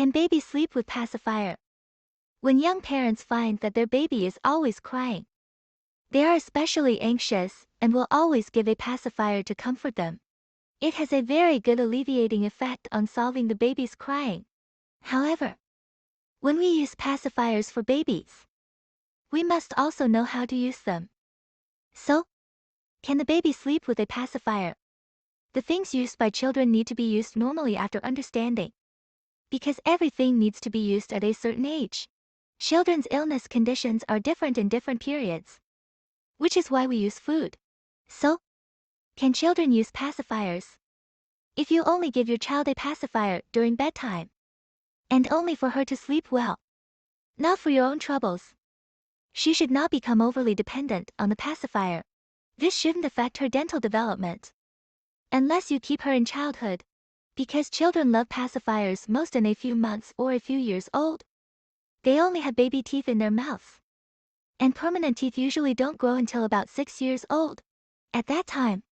Can babies sleep with pacifier? When young parents find that their baby is always crying, they are especially anxious and will always give a pacifier to comfort them. It has a very good alleviating effect on solving the baby's crying. However, when we use pacifiers for babies, we must also know how to use them. So, can the baby sleep with a pacifier? The things used by children need to be used normally after understanding, because everything needs to be used at a certain age. Children's illness conditions are different in different periods, which is why we use food. So, can children use pacifiers? If you only give your child a pacifier during bedtime, and only for her to sleep well, not for your own troubles, she should not become overly dependent on the pacifier. This shouldn't affect her dental development, unless you keep her in childhood, because children love pacifiers most in a few months or a few years old. They only have baby teeth in their mouths, and permanent teeth usually don't grow until about 6 years old. At that time,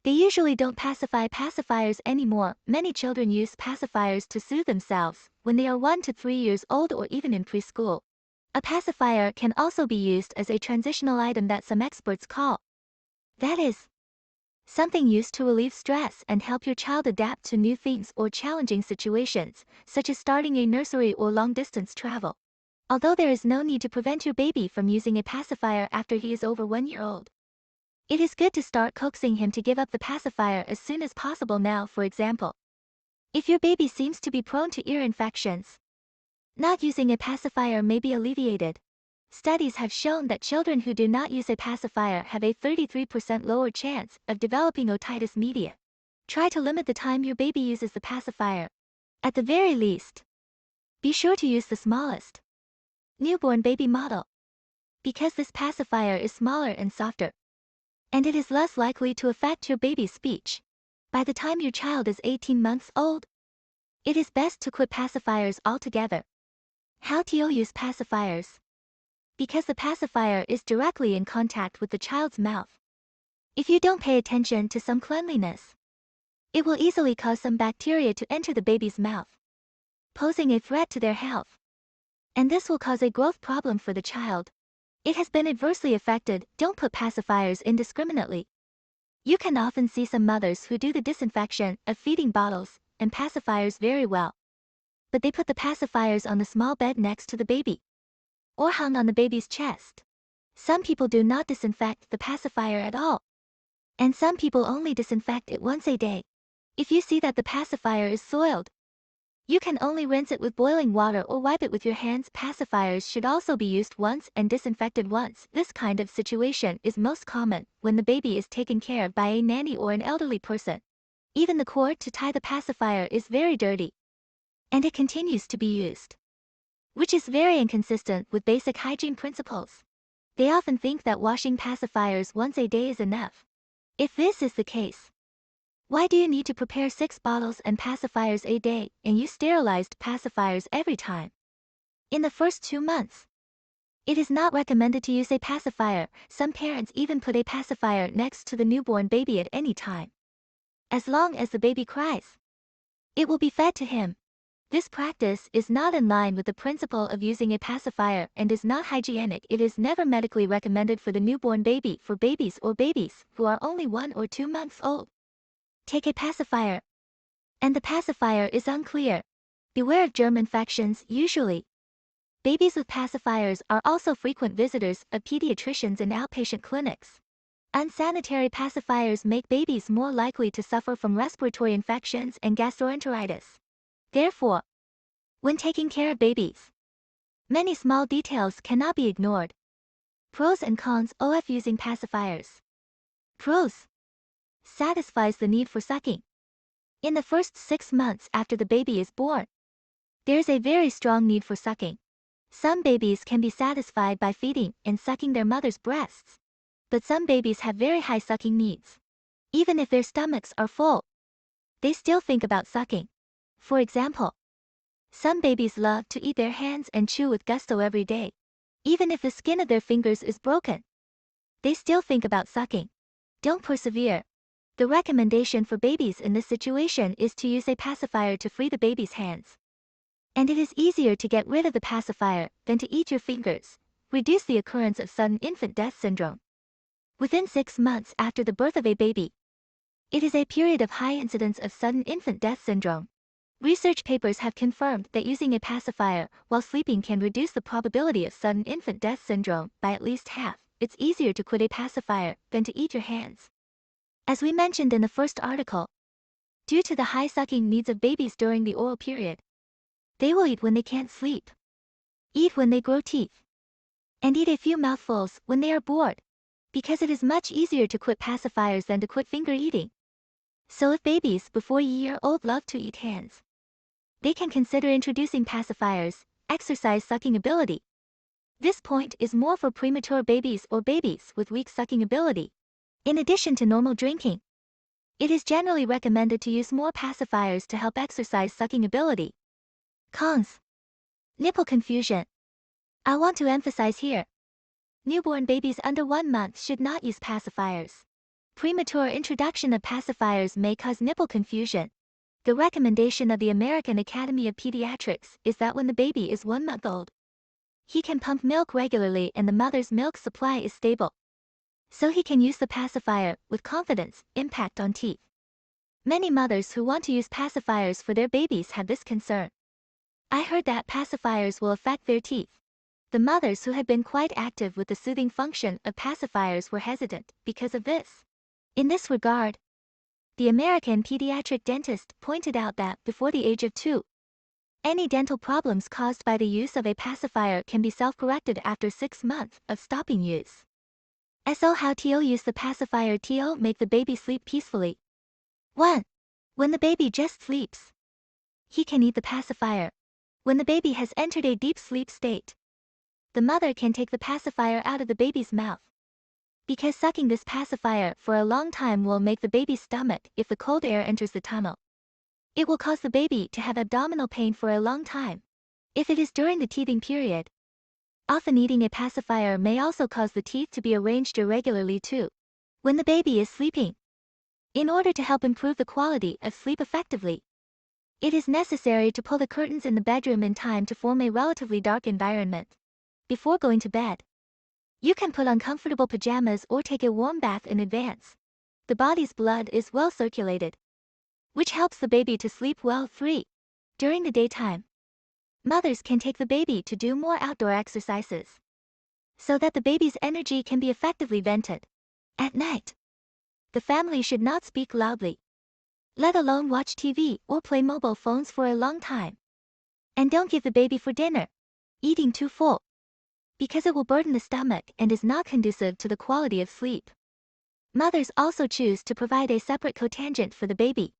they usually don't pacify pacifiers anymore. Many children use pacifiers to soothe themselves when they are 1 to 3 years old or even in preschool. A pacifier can also be used as a transitional item that some experts call, that is, something used to relieve stress and help your child adapt to new things or challenging situations, such as starting a nursery or long-distance travel. Although there is no need to prevent your baby from using a pacifier after he is over 1 year old, it is good to start coaxing him to give up the pacifier as soon as possible now. For example, if your baby seems to be prone to ear infections, not using a pacifier may be alleviated. Studies have shown that children who do not use a pacifier have a 33% lower chance of developing otitis media. Try to limit the time your baby uses the pacifier. At the very least, be sure to use the smallest newborn baby model, because this pacifier is smaller and softer, and it is less likely to affect your baby's speech. By the time your child is 18 months old, it is best to quit pacifiers altogether. How do you use pacifiers? Because the pacifier is directly in contact with the child's mouth. If you don't pay attention to some cleanliness, it will easily cause some bacteria to enter the baby's mouth, posing a threat to their health. And this will cause a growth problem for the child. It has been adversely affected. Don't put pacifiers indiscriminately. You can often see some mothers who do the disinfection of feeding bottles and pacifiers very well, but they put the pacifiers on the small bed next to the baby, or hung on the baby's chest. Some people do not disinfect the pacifier at all, and some people only disinfect it once a day. If you see that the pacifier is soiled, you can only rinse it with boiling water or wipe it with your hands. Pacifiers should also be used once and disinfected once. This kind of situation is most common when the baby is taken care of by a nanny or an elderly person. Even the cord to tie the pacifier is very dirty, and it continues to be used, which is very inconsistent with basic hygiene principles. They often think that washing pacifiers once a day is enough. If this is the case, why do you need to prepare 6 bottles and pacifiers a day and use sterilized pacifiers every time? In the first 2 months, it is not recommended to use a pacifier. Some parents even put a pacifier next to the newborn baby at any time. As long as the baby cries, it will be fed to him. This practice is not in line with the principle of using a pacifier and is not hygienic. It is never medically recommended for the newborn baby. For babies or babies who are only 1 or 2 months old, take a pacifier, and the pacifier is unclear. Beware of germ infections. Usually, babies with pacifiers are also frequent visitors of pediatricians in outpatient clinics. Unsanitary pacifiers make babies more likely to suffer from respiratory infections and gastroenteritis. Therefore, when taking care of babies, many small details cannot be ignored. Pros and cons of using pacifiers. Pros: satisfies the need for sucking. In the first 6 months after the baby is born, there is a very strong need for sucking. Some babies can be satisfied by feeding and sucking their mother's breasts, but some babies have very high sucking needs. Even if their stomachs are full, they still think about sucking. For example, some babies love to eat their hands and chew with gusto every day. Even if the skin of their fingers is broken, they still think about sucking. Don't persevere. The recommendation for babies in this situation is to use a pacifier to free the baby's hands. And it is easier to get rid of the pacifier than to eat your fingers. Reduce the occurrence of sudden infant death syndrome. Within 6 months after the birth of a baby, it is a period of high incidence of sudden infant death syndrome. Research papers have confirmed that using a pacifier while sleeping can reduce the probability of sudden infant death syndrome by at least half. It's easier to quit a pacifier than to eat your hands. As we mentioned in the first article, due to the high sucking needs of babies during the oral period, they will eat when they can't sleep, eat when they grow teeth, and eat a few mouthfuls when they are bored, because it is much easier to quit pacifiers than to quit finger eating. So if babies before a year old love to eat hands, they can consider introducing pacifiers. Exercise sucking ability. This point is more for premature babies or babies with weak sucking ability. In addition to normal drinking, it is generally recommended to use more pacifiers to help exercise sucking ability. Cons. Nipple confusion. I want to emphasize here, newborn babies under 1 month should not use pacifiers. Premature introduction of pacifiers may cause nipple confusion. The recommendation of the American Academy of Pediatrics is that when the baby is 1 month old, he can pump milk regularly and the mother's milk supply is stable, so he can use the pacifier with confidence. Impact on teeth. Many mothers who want to use pacifiers for their babies have this concern. I heard that pacifiers will affect their teeth. The mothers who had been quite active with the soothing function of pacifiers were hesitant because of this. In this regard, the American pediatric dentist pointed out that before the age of 2, any dental problems caused by the use of a pacifier can be self-corrected after 6 months of stopping use. So how to use the pacifier to make the baby sleep peacefully. 1. When the baby just sleeps, he can eat the pacifier. When the baby has entered a deep sleep state, the mother can take the pacifier out of the baby's mouth. Because sucking this pacifier for a long time will make the baby's stomach if the cold air enters the tunnel. It will cause the baby to have abdominal pain for a long time. If it is during the teething period, often eating a pacifier may also cause the teeth to be arranged irregularly too. When the baby is sleeping, in order to help improve the quality of sleep effectively, it is necessary to pull the curtains in the bedroom in time to form a relatively dark environment. Before going to bed, you can put on comfortable pajamas or take a warm bath in advance. The body's blood is well circulated, which helps the baby to sleep well. 3. During the daytime, mothers can take the baby to do more outdoor exercises, so that the baby's energy can be effectively vented. At night, the family should not speak loudly, let alone watch TV or play mobile phones for a long time. And don't give the baby for dinner, eating too full, because it will burden the stomach and is not conducive to the quality of sleep. Mothers also choose to provide a separate cotangent for the baby,